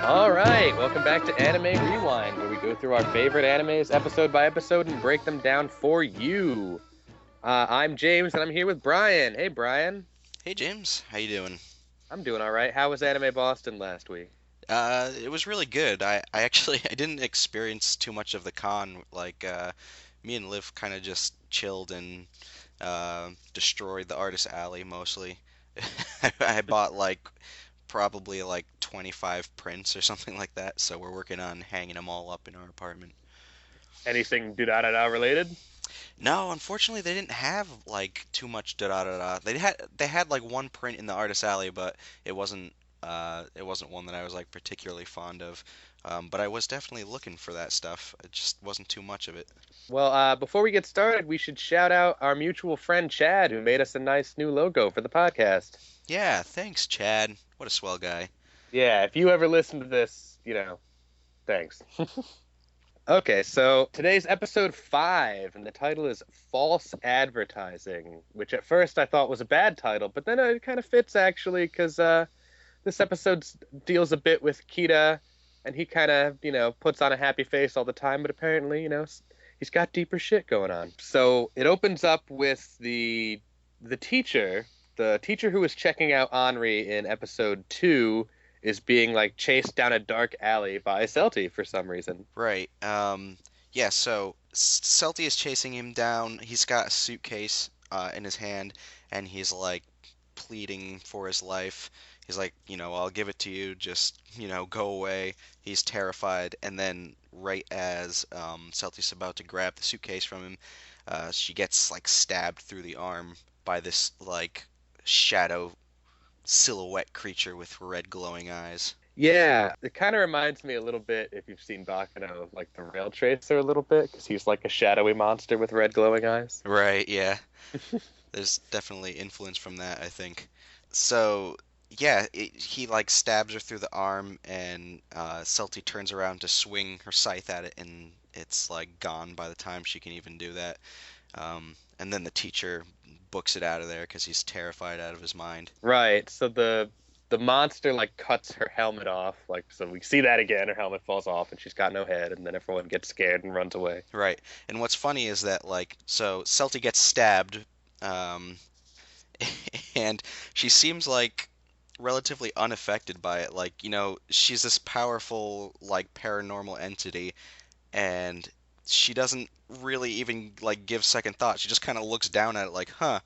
All right, welcome back to Anime Rewind, where we go through our favorite animes episode by episode and break them down for you. I'm James, and I'm here with Brian. Hey, Brian. Hey James, how you doing? I'm doing all right. How was Anime Boston last week? It was really good. I actually I didn't experience too much of the con. Me and Liv kind of just chilled and destroyed the artist alley mostly. I bought probably like 25 prints or something like that, so we're working on hanging them all up in our apartment. Anything Durarara related? No, unfortunately they didn't have like too much da da da da. They had like one print in the artist alley, but it wasn't one that I was like particularly fond of. But I was definitely looking for that stuff. It just wasn't too much of it. Well, before we get started, we should shout out our mutual friend Chad, who made us a nice new logo for the podcast. Yeah, thanks, Chad. What a swell guy. Yeah, if you ever listen to this, thanks. Okay, so today's episode 5, and the title is False Advertising, which at first I thought was a bad title, but then it kind of fits actually, because this episode deals a bit with Kita, and he kind of, puts on a happy face all the time, but apparently, he's got deeper shit going on. So it opens up with the teacher, the teacher who was checking out Henri in episode 2 is being like chased down a dark alley by Celti for some reason. Right. Yeah, so Celty is chasing him down. He's got a suitcase in his hand, and he's like pleading for his life. He's like, I'll give it to you, just, go away. He's terrified, and then right as Celty's about to grab the suitcase from him, she gets like stabbed through the arm by this like shadow silhouette creature with red glowing eyes. Yeah, it kind of reminds me a little bit, if you've seen Bakano, of like the Rail Tracer a little bit, because he's like a shadowy monster with red glowing eyes. Right, yeah. There's definitely influence from that, I think. So, yeah, he like stabs her through the arm, and Celty turns around to swing her scythe at it, and it's like gone by the time she can even do that. And then the teacher books it out of there because he's terrified out of his mind. Right, so the monster like cuts her helmet off, like so we see that again, her helmet falls off and she's got no head, and then everyone gets scared and runs away. Right. And what's funny is that so Celty gets stabbed, um, and she seems like relatively unaffected by it. Like, she's this powerful, like, paranormal entity, and she doesn't really even, like, give second thought. She just kind of looks down at it like, huh.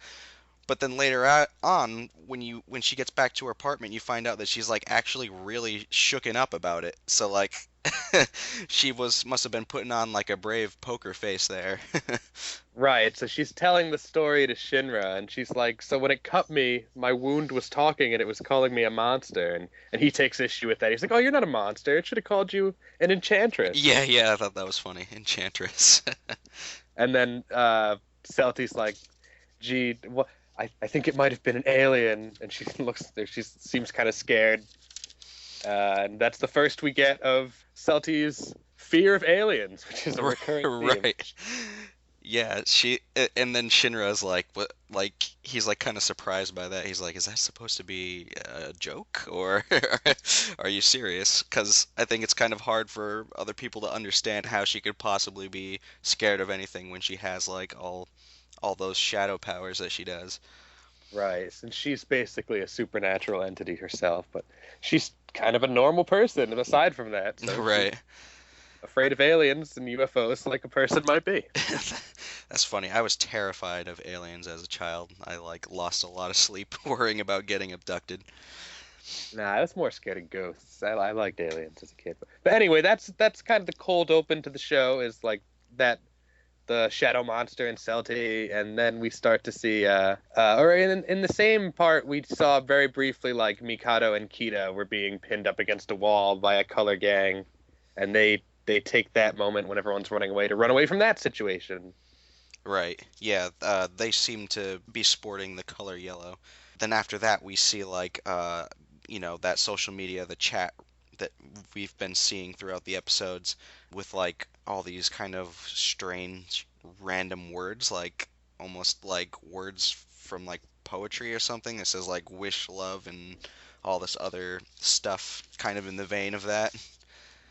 But then later on, when she gets back to her apartment, you find out that she's, like, actually really shooken up about it. So, like, she must have been putting on, like, a brave poker face there. Right, so she's telling the story to Shinra, and she's like, so when it cut me, my wound was talking and it was calling me a monster, and he takes issue with that. He's like, oh, you're not a monster. It should have called you an enchantress. Yeah, yeah, I thought that was funny. Enchantress. And then Celti's like, gee, what? I think it might have been an alien, and she seems kind of scared. And that's the first we get of Celti's fear of aliens, which is a recurring theme. Right. Yeah, and then Shinra's like, what, like, he's like kind of surprised by that. He's like, is that supposed to be a joke or are you serious? Because I think it's kind of hard for other people to understand how she could possibly be scared of anything when she has like all those shadow powers that she does. Right, and she's basically a supernatural entity herself, but she's kind of a normal person aside from that. So she's Right. afraid of aliens and UFOs like a person might be. That's funny. I was terrified of aliens as a child. I like lost a lot of sleep worrying about getting abducted. Nah, I was more scared of ghosts. I liked aliens as a kid. But anyway, that's kind of the cold open to the show is like that the shadow monster and Celti, and then we start to see or in the same part we saw very briefly like Mikado and Kita were being pinned up against a wall by a color gang, and they take that moment when everyone's running away to run away from that situation. Right. Yeah, they seem to be sporting the color yellow. Then after that, we see that social media, the chat that we've been seeing throughout the episodes with like all these kind of strange random words, like almost like words from like poetry or something. It says like wish, love, and all this other stuff kind of in the vein of that.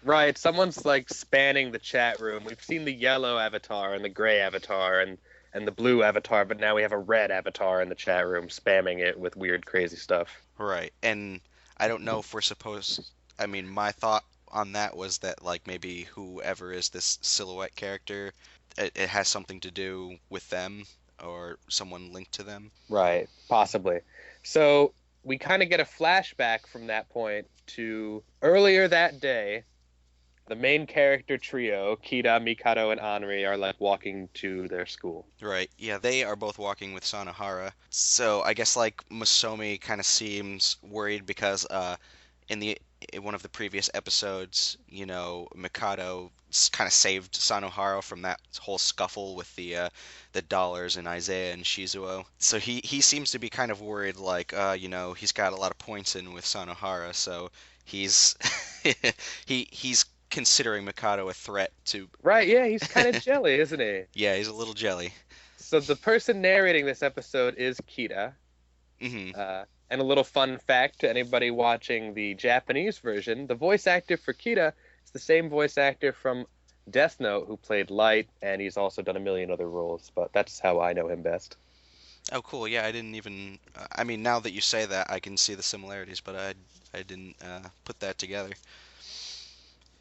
Right, someone's like spanning the chat room. We've seen the yellow avatar and the gray avatar and the blue avatar, but now we have a red avatar in the chat room spamming it with weird, crazy stuff. Right. And I don't know if we're supposed. I mean, my thought on that was that, like, maybe whoever is this silhouette character, it has something to do with them or someone linked to them. Right, possibly. So we kind of get a flashback from that point to earlier that day. The main character trio, Kira, Mikado, and Anri, are like walking to their school. Right. Yeah, they are both walking with Sanohara. So I guess like Masomi kind of seems worried because in the in one of the previous episodes, Mikado kind of saved Sanohara from that whole scuffle with the dollars and Isaiah and Shizuo. So he seems to be kind of worried, like he's got a lot of points in with Sanohara, so he's he's considering Mikado a threat to. Right, yeah, he's kind of jelly, isn't he? Yeah, he's a little jelly. So the person narrating this episode is Kira. Hmm. And a little fun fact to anybody watching the Japanese version, the voice actor for Kira is the same voice actor from Death Note who played Light, and he's also done a million other roles, but that's how I know him best. Oh, cool. Yeah, I didn't even. I mean, now that you say that, I can see the similarities, but I didn't put that together.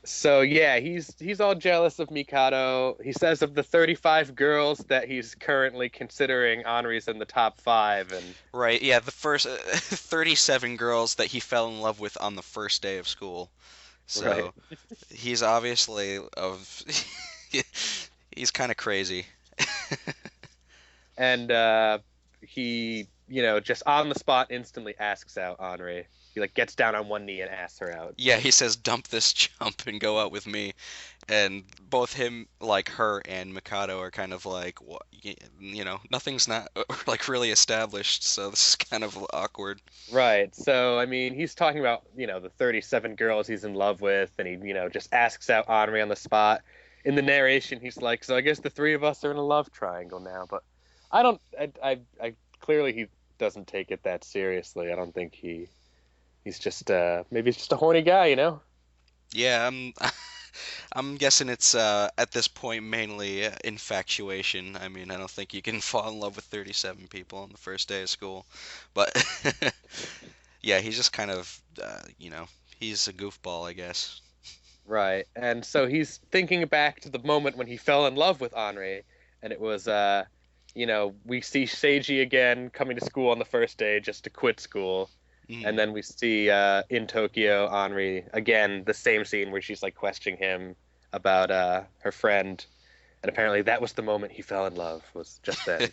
So yeah, he's all jealous of Mikado. He says of the 35 girls that he's currently considering, Henri's in the top 5, and Right. Yeah, the first 37 girls that he fell in love with on the first day of school. right. So he's obviously of. He's kind of crazy. And he, just on the spot instantly asks out Henri. He like gets down on one knee and asks her out. Yeah, he says, "Dump this chump and go out with me," and both him, like her, and Mikado are kind of like, what, nothing's not like really established, so this is kind of awkward. Right. So, I mean, he's talking about, the 37 girls he's in love with, and he, just asks out Henri on the spot. In the narration, he's like, so I guess the three of us are in a love triangle now, but I don't, I clearly he doesn't take it that seriously. I don't think he's just, maybe he's just a horny guy. Yeah, I'm guessing it's at this point mainly infatuation. I mean, I don't think you can fall in love with 37 people on the first day of school, but yeah, he's just kind of, he's a goofball, I guess. Right. And so he's thinking back to the moment when he fell in love with Henri, and it was, we see Seiji again coming to school on the first day just to quit school. And Mm. then we see in Tokyo, Henri, again, the same scene where she's like questioning him about her friend. And apparently that was the moment he fell in love, was just then.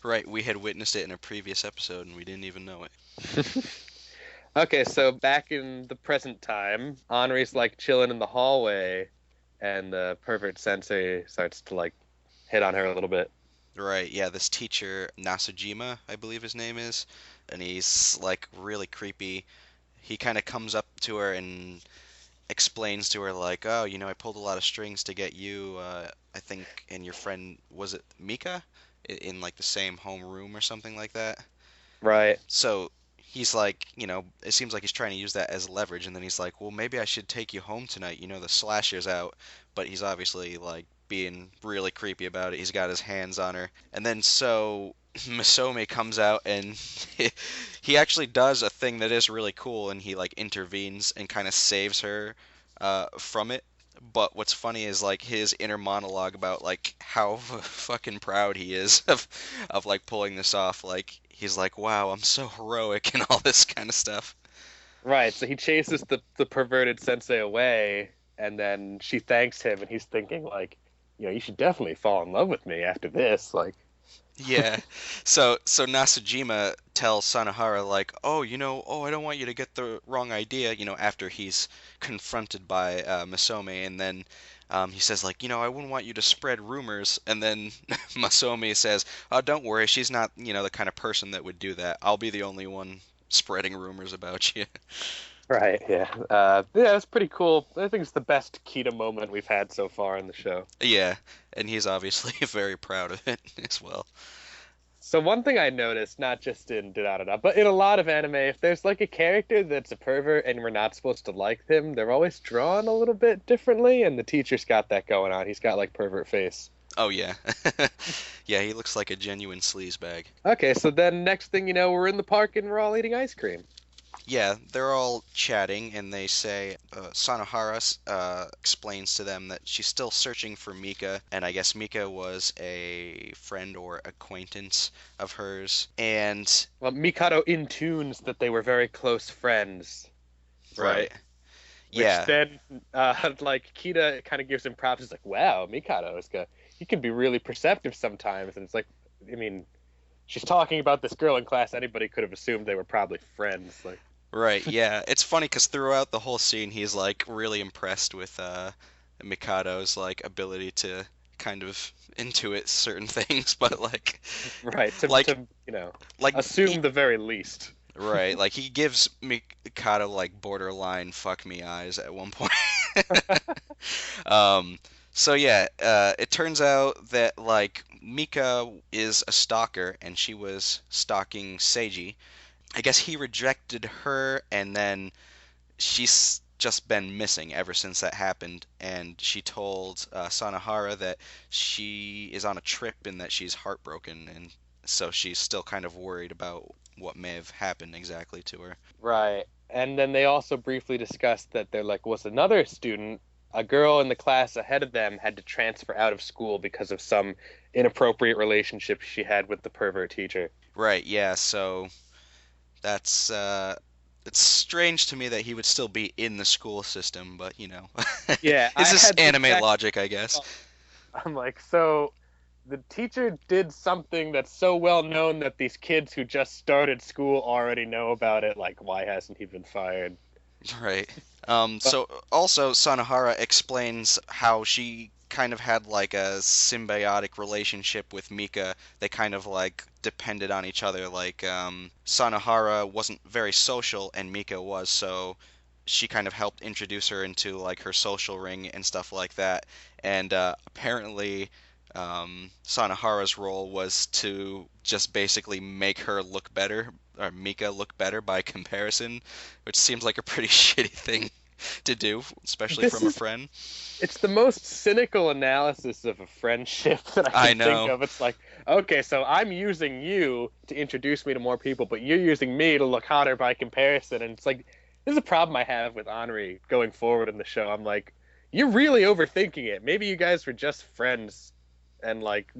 Right, we had witnessed it in a previous episode and we didn't even know it. Okay, so back in the present time, Henri's like chilling in the hallway, and the pervert sensei starts to like hit on her a little bit. Right, yeah, this teacher, Nasujima, I believe his name is, and he's like really creepy. He kind of comes up to her and explains to her like, "Oh, I pulled a lot of strings to get you, I think, and your friend, was it Mika, in like the same home room or something like that." Right. So he's like, it seems like he's trying to use that as leverage, and then he's like, "Well, maybe I should take you home tonight. The slasher's out," but he's obviously like being really creepy about it. He's got his hands on her, and then so Masome comes out and he actually does a thing that is really cool, and he like intervenes and kind of saves her from it. But what's funny is like his inner monologue about like how fucking proud he is of like pulling this off. Like he's like, "Wow, I'm so heroic," and all this kind of stuff. Right. So he chases the perverted sensei away, and then she thanks him, and he's thinking like, you should definitely fall in love with me after this. Like, Yeah. So Nasujima tells Sanohara like, "Oh, oh, I don't want you to get the wrong idea," after he's confronted by Masome, and then he says like, "I wouldn't want you to spread rumors," and then Masome says, "Oh, don't worry, she's not, the kind of person that would do that. I'll be the only one spreading rumors about you." right. Yeah. Yeah, it's pretty cool. I think it's the best Kita moment we've had so far in the show. Yeah, and he's obviously very proud of it as well. So one thing I noticed, not just in Durarara, but in a lot of anime, if there's like a character that's a pervert and we're not supposed to like them, they're always drawn a little bit differently, and the teacher's got that going on. He's got like pervert face. Oh yeah. Yeah, he looks like a genuine sleazebag. Okay, so then next thing you know, we're in the park and we're all eating ice cream. Yeah, they're all chatting, and they say Sanohara explains to them that she's still searching for Mika, and I guess Mika was a friend or acquaintance of hers. And Well, Mikado intunes that they were very close friends, right? right, Which yeah, then, like Kita kind of gives him props. He's like, "Wow, Mikado is good. He can be really perceptive sometimes." And it's like, I mean, she's talking about this girl in class. Anybody could have assumed they were probably friends. Like, right, yeah. It's funny because throughout the whole scene, he's like really impressed with Mikado's like ability to kind of intuit certain things, but right like to like assume the very least. right, like he gives Mikado like borderline fuck me eyes at one point. Um, so yeah, it turns out that like Mika is a stalker and she was stalking Seiji. I guess he rejected her and then she's just been missing ever since that happened. And she told Sanahara that she is on a trip and that she's heartbroken, and so she's still kind of worried about what may have happened exactly to her. Right. And then they also briefly discussed that there like was another student, a girl in the class ahead of them had to transfer out of school because of some inappropriate relationship she had with the pervert teacher. Right, yeah, so that's it's strange to me that he would still be in the school system, but you know, Yeah, I it's just had the anime exact logic, I guess. I'm like, so the teacher did something that's so well known that these kids who just started school already know about it. Like, why hasn't he been fired? Right. But So also Sanahara explains how she kind of had like a symbiotic relationship with Mika. They kind of like depended on each other. Like Sanahara wasn't very social and Mika was, so she kind of helped introduce her into like her social ring and stuff like that. And apparently Sanahara's role was to just basically make her look better, or Mika look better by comparison, which seems like a pretty shitty thing to do, especially this from a is friend. it's the most cynical analysis of a friendship that I I can think know. of. It's like, okay, so I'm using you to introduce me to more people, but you're using me to look hotter by comparison. And it's like, this is a problem I have with Henri going forward in the show. I'm like, you're really overthinking it. Maybe you guys were just friends, and like,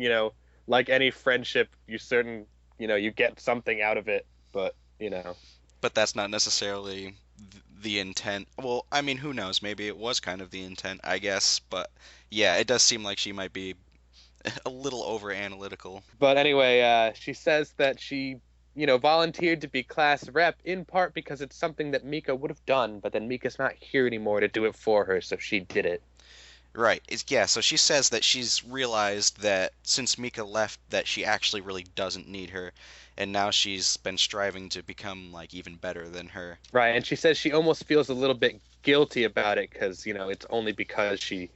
like any friendship, you get something out of it, but But that's not necessarily the intent. Well, I mean, who knows? Maybe it was kind of the intent, I guess. But yeah, it does seem like she might be a little over analytical. But anyway, she says that she, volunteered to be class rep in part because it's something that Mika would have done, but then Mika's not here anymore to do it for her, so she did it. Right. Yeah, so she says that she's realized that since Mika left that she actually really doesn't need her, and now she's been striving to become like even better than her. Right, and she says she almost feels a little bit guilty about it because, it's only because she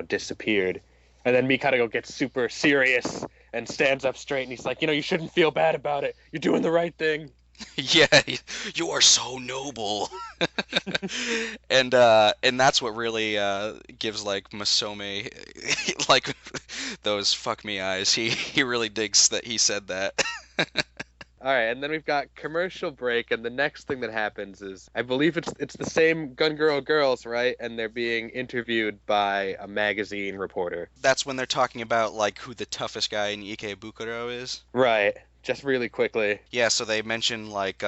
disappeared. And then Mikado gets super serious and stands up straight and he's like, you shouldn't feel bad about it. You're doing the right thing. Yeah, you are so noble. And that's what really gives like Masome like those fuck me eyes. He really digs that he said that. All right, and then we've got commercial break, and the next thing that happens is I believe it's the same Gun Girl girls, right? And they're being interviewed by a magazine reporter. That's when they're talking about like who the toughest guy in Ikebukuro is. Right. Just really quickly. Yeah, so they mention like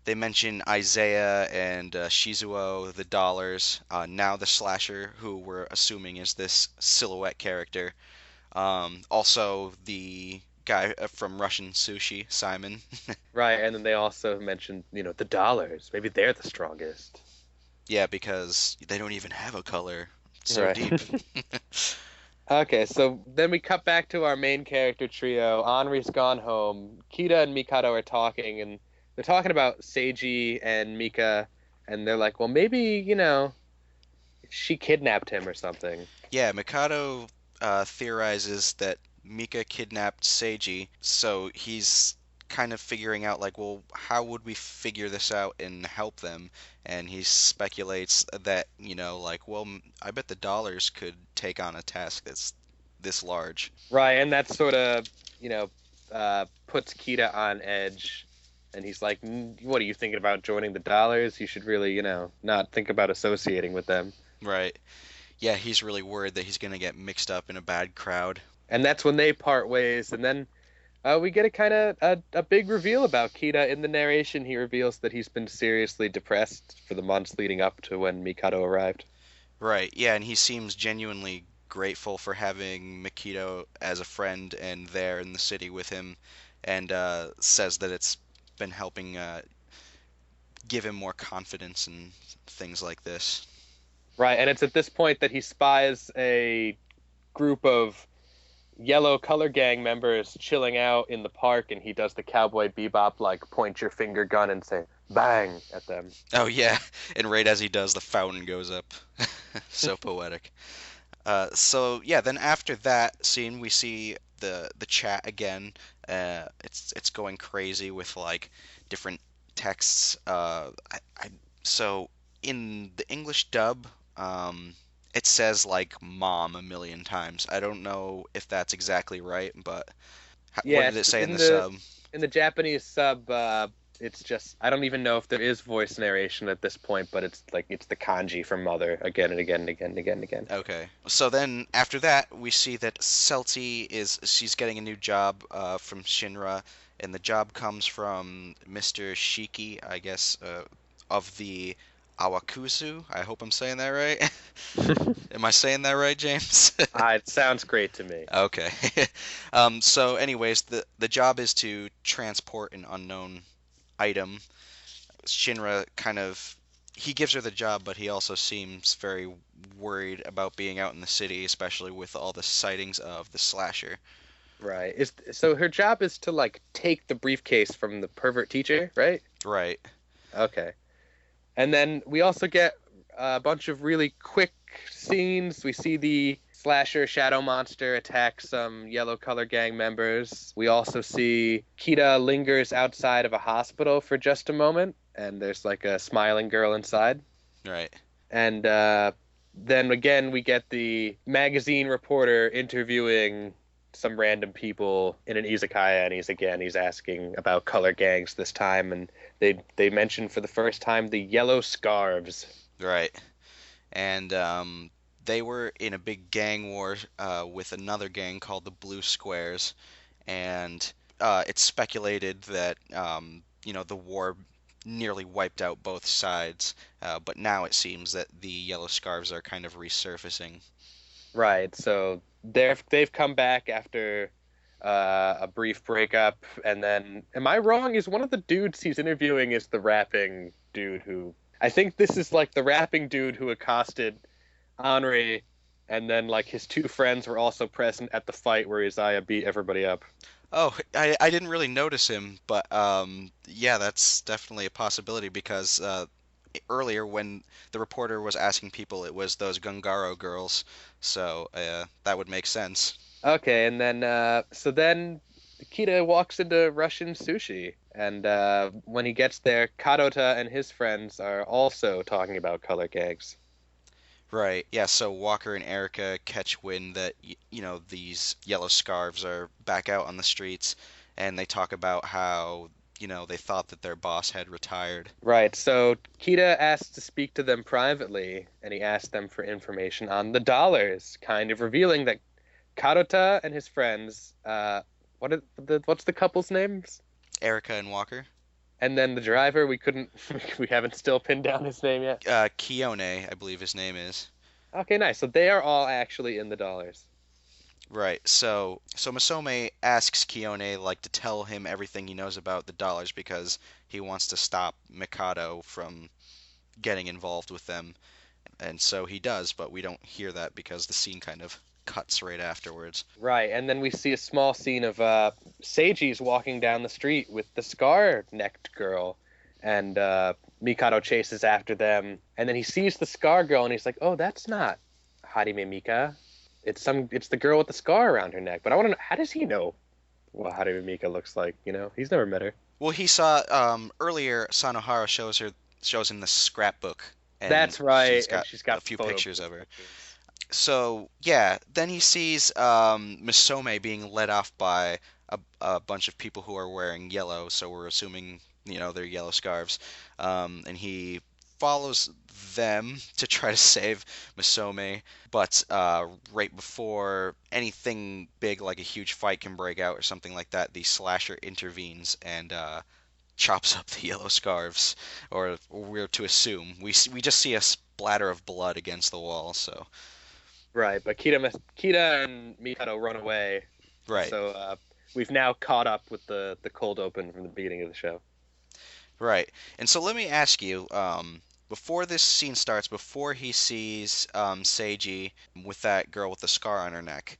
they mention Isaiah and Shizuo, the dollars, now the slasher, who we're assuming is this silhouette character. Also the guy from Russian Sushi, Simon. Right, and then they also mentioned, the dollars. Maybe they're the strongest. Yeah, because they don't even have a color. It's so Right. deep. Okay, so then we cut back to our main character trio. Henri's gone home. Kita and Mikado are talking, and they're talking about Seiji and Mika, and they're like, well, maybe, she kidnapped him or something. Yeah, Mikado theorizes that Mika kidnapped Seiji, so he's kind of figuring out like, well, how would we figure this out and help them? And he speculates that, like, well, I bet the dollars could take on a task that's this large. Right, and that sort of, puts Kita on edge. And he's like, What are you thinking about joining the dollars? You should really, not think about associating with them." Right. Yeah, he's really worried that he's gonna get mixed up in a bad crowd. And that's when they part ways. And then we get a kind of a big reveal about Kita in the narration. He reveals that he's been seriously depressed for the months leading up to when Mikado arrived. Right, yeah, and he seems genuinely grateful for having Mikito as a friend and there in the city with him, and says that it's been helping give him more confidence and things like this. Right, and it's at this point that he spies a group of yellow color gang members chilling out in the park, and he does the Cowboy Bebop, like, point your finger gun and say bang at them. Oh yeah, and right as he does, the fountain goes up. So poetic. So yeah, then after that scene, we see the chat again. It's going crazy with like different texts. So in the English dub, it says like "mom" a million times. I don't know if that's exactly right, but what Yeah, did it it's say in the sub? in the Japanese sub. It's just, I don't even know if there is voice narration at this point, but it's like it's the kanji for mother again and again and again and again and again. Okay. So then after that, we see that she's getting a new job from Shinra, and the job comes from Mr. Shiki, I guess, of the Awakusu. I hope I'm saying that right. Am I saying that right, James? It sounds great to me. Okay. So anyways, the job is to transport an unknown item. Shinra kind of he gives her the job, but he also seems very worried about being out in the city, especially with all the sightings of the slasher. Right. So her job is to like take the briefcase from the pervert teacher, right? Right. Okay. And then we also get a bunch of really quick scenes. We see the slasher shadow monster attack some yellow color gang members. We also see Kita lingers outside of a hospital for just a moment, and there's like a smiling girl inside. Right. And then again, we get the magazine reporter interviewing some random people in an izakaya, and he's asking about color gangs this time, and they mention for the first time the yellow scarves. Right. And they were in a big gang war with another gang called the Blue Squares, and it's speculated that the war nearly wiped out both sides, but now it seems that the yellow scarves are kind of resurfacing. Right. So they've come back after a brief breakup, and then am I wrong? Is one of the dudes he's interviewing is the rapping dude who I think this is like the rapping dude who accosted Henri, and then like his two friends were also present at the fight where Isaiah beat everybody up. Oh, I didn't really notice him, but yeah, that's definitely a possibility because earlier when the reporter was asking people, it was those Gungaro girls, so that would make sense. Okay, and then so then Kita walks into Russian sushi, and when he gets there, Kadota and his friends are also talking about color gangs. Right. Yeah, so Walker and Erica catch wind that these yellow scarves are back out on the streets and they talk about how they thought that their boss had retired. Right, so Kita asks to speak to them privately, and he asks them for information on the dollars, kind of revealing that Kadota and his friends, what's the couple's names? Erica and Walker. And then the driver, we haven't still pinned down his name yet. Kione, I believe his name is. Okay, nice. So they are all actually in the dollars. Right. So Masome asks Kione like to tell him everything he knows about the dollars because he wants to stop Mikado from getting involved with them. And so he does, but we don't hear that because the scene kind of cuts right afterwards. Right, and then we see a small scene of Seiji's walking down the street with the scar-necked girl, and Mikado chases after them, and then he sees the scar girl, and he's like, "Oh, that's not Harime Mika." It's the girl with the scar around her neck. But I want to know, how does he know what Haruhi Mika looks like? He's never met her. Well, he saw earlier Sanohara shows in the scrapbook, and That's right, she's and got she's a got few photo pictures of her. pictures. So yeah, then he sees Misome being led off by a bunch of people who are wearing yellow, so we're assuming they're yellow scarves, and he follows them to try to save Misome, but right before anything big like a huge fight can break out or something like that, the slasher intervenes and chops up the yellow scarves, or we're to assume we just see a splatter of blood against the wall, so. Right, but Kita and Mikado run away, and Right, so we've now caught up with the cold open from the beginning of the show. right. And so let me ask you, before this scene starts, before he sees Seiji with that girl with the scar on her neck,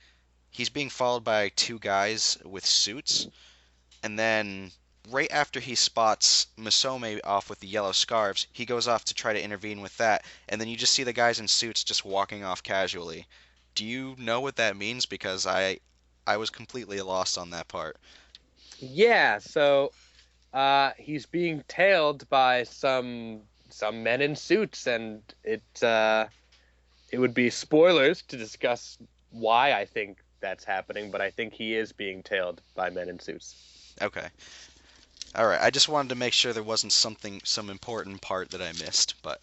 he's being followed by two guys with suits, and then right after he spots Misome off with the yellow scarves, he goes off to try to intervene with that, and then you just see the guys in suits just walking off casually. Do you know what that means? Because I was completely lost on that part. Yeah, so he's being tailed by some men in suits, and it would be spoilers to discuss why I think that's happening, but I think he is being tailed by men in suits. Okay. All right, I just wanted to make sure there wasn't some important part that I missed, but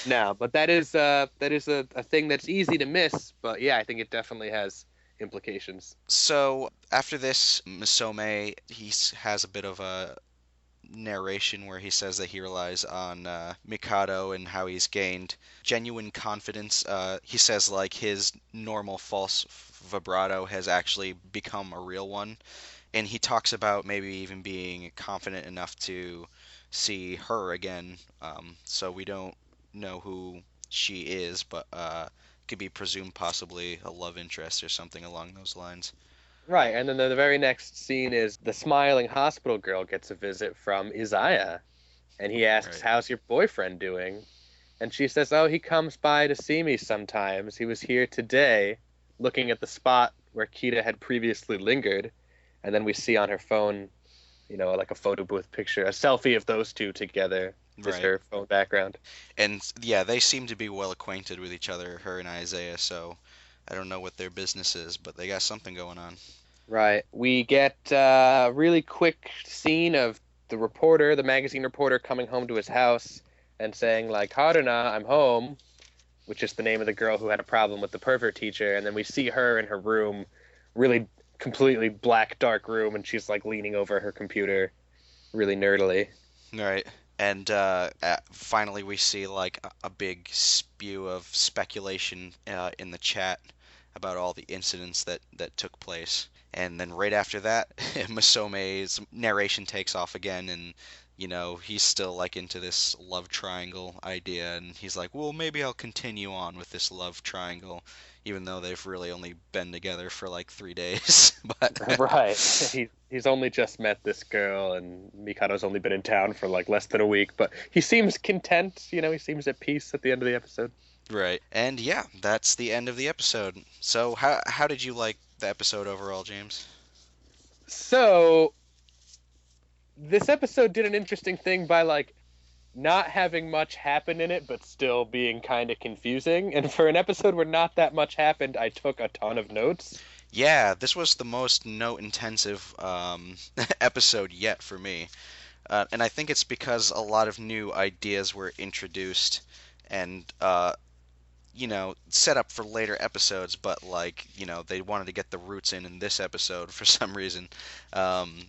No, but that is a thing that's easy to miss, but yeah, I think it definitely has implications. so after this, Misome has a bit of a narration where he says that he relies on Mikado and how he's gained genuine confidence. He says like his normal false vibrato has actually become a real one, and he talks about maybe even being confident enough to see her again. So we don't know who she is, but could be presumed possibly a love interest or something along those lines. Right, and then the very next scene is the smiling hospital girl gets a visit from Izaya, and he asks, Right. "How's your boyfriend doing?" And she says, "Oh, he comes by to see me sometimes. He was here today, looking at the spot where Kita had previously lingered." And then we see on her phone, like a photo booth picture, a selfie of those two together is Right. her phone background. And yeah, they seem to be well acquainted with each other, her and Isaiah, so I don't know what their business is, but they got something going on. Right. We get a really quick scene of the magazine reporter, coming home to his house and saying, like, "Haruna, I'm home," which is the name of the girl who had a problem with the pervert teacher. And then we see her in her room, really completely black, dark room, and she's like leaning over her computer, really nerdily. Right. And finally, we see like a big spew of speculation in the chat about all the incidents that took place. And then right after that, Masome's narration takes off again, and he's still like into this love triangle idea, and he's like, well, maybe I'll continue on with this love triangle, even though they've really only been together for like 3 days. But Right. He's only just met this girl, and Mikado's only been in town for like less than a week, but he seems content. He seems at peace at the end of the episode. right. And yeah, that's the end of the episode. So how did you like the episode overall, James? So this episode did an interesting thing by like not having much happen in it, but still being kind of confusing. And for an episode where not that much happened, I took a ton of notes. Yeah, this was the most note-intensive episode yet for me. And I think it's because a lot of new ideas were introduced and set up for later episodes, but like, they wanted to get the roots in this episode for some reason.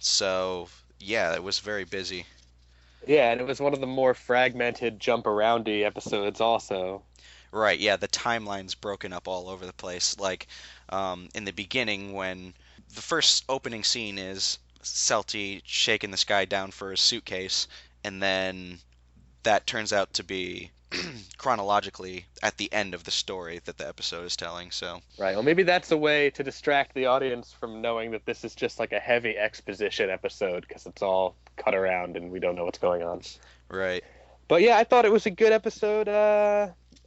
So yeah, it was very busy. Yeah, and it was one of the more fragmented, jump aroundy episodes, also. Right, yeah, the timeline's broken up all over the place. Like, in the beginning, when the first opening scene is Celty shaking this guy down for his suitcase, and then that turns out to be chronologically at the end of the story that the episode is telling. So, Right. Well, maybe that's a way to distract the audience from knowing that this is just like a heavy exposition episode because it's all cut around and we don't know what's going on. right. But yeah, I thought it was a good episode.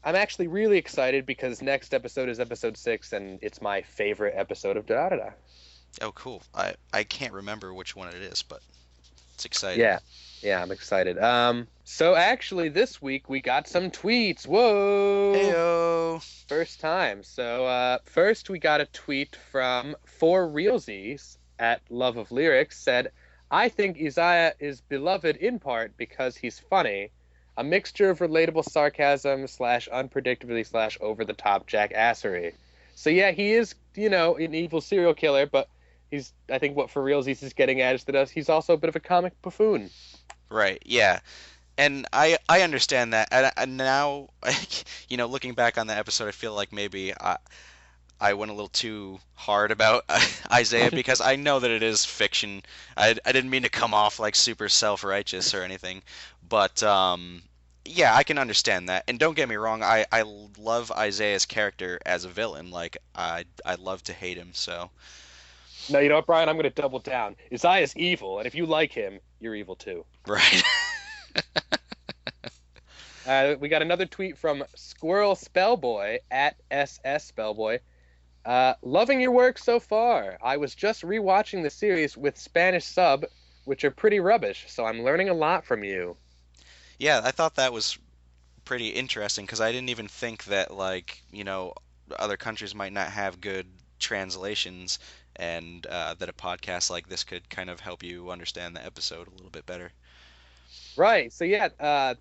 I'm actually really excited because next episode is episode 6, and it's my favorite episode of Durarara. Oh, cool. I can't remember which one it is, but it's exciting. Yeah, yeah, I'm excited. So actually, this week we got some tweets. Whoa! Heyo. First time. So first we got a tweet from For Realsies at Love of Lyrics said, "I think Isaiah is beloved in part because he's funny, a mixture of relatable sarcasm slash unpredictably slash over the top jackassery." So yeah, he is, an evil serial killer, but I think what For Realsies is getting at is that he's also a bit of a comic buffoon. Right. Yeah. And I understand that. And now, looking back on the episode, I feel like maybe I went a little too hard about Isaiah because I know that it is fiction. I didn't mean to come off like super self-righteous or anything, but yeah, I can understand that. And don't get me wrong, I love Isaiah's character as a villain. Like I love to hate him. So No, you know what, Brian? I'm going to double down. Isaiah's evil, and if you like him, you're evil too. right. We got another tweet from Squirrel Spellboy at SS Spellboy. Loving your work so far. I was just rewatching the series with Spanish sub, which are pretty rubbish, so I'm learning a lot from you. Yeah, I thought that was pretty interesting because I didn't even think that other countries might not have good translations and that a podcast like this could kind of help you understand the episode a little bit better. Right. So yeah,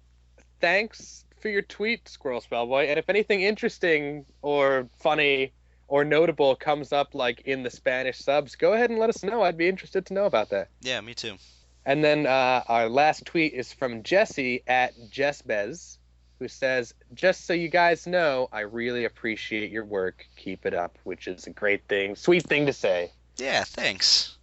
thanks for your tweet, Squirrel Spellboy. And if anything interesting or funny or notable comes up like in the Spanish subs, go ahead and let us know. I'd be interested to know about that. Yeah, me too. And then our last tweet is from Jesse at Jessbez, who says, "Just so you guys know, I really appreciate your work. Keep it up," which is a great thing, sweet thing to say. Yeah, thanks.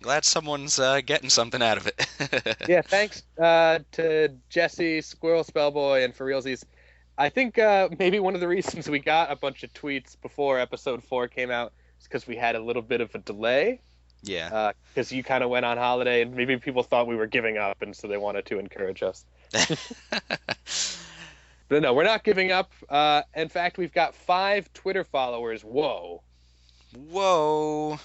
Glad someone's getting something out of it. Yeah, thanks to Jesse, Squirrel Spellboy, and For Realsies. I think maybe one of the reasons we got a bunch of tweets before episode 4 came out is because we had a little bit of a delay. Yeah. Because you kind of went on holiday, and maybe people thought we were giving up, and so they wanted to encourage us. But no, we're not giving up. In fact, we've got 5 Twitter followers. Whoa. Whoa.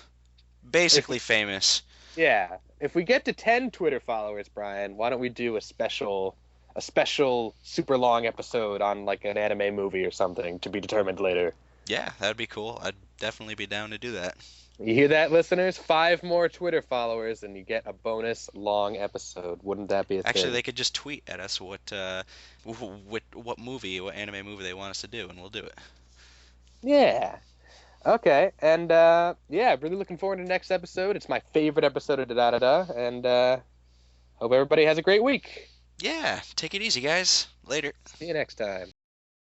Basically famous. Yeah. If we get to 10 Twitter followers, Brian, why don't we do a special super long episode on like an anime movie or something to be determined later? Yeah, that'd be cool. I'd definitely be down to do that. You hear that, listeners? 5 more Twitter followers and you get a bonus long episode. Wouldn't that be a Actually, thing? they could just tweet at us what anime movie they want us to do, and we'll do it. Yeah. Okay. And yeah, really looking forward to the next episode. It's my favorite episode of Da Da Da. And hope everybody has a great week. Yeah, take it easy, guys. Later. See you next time.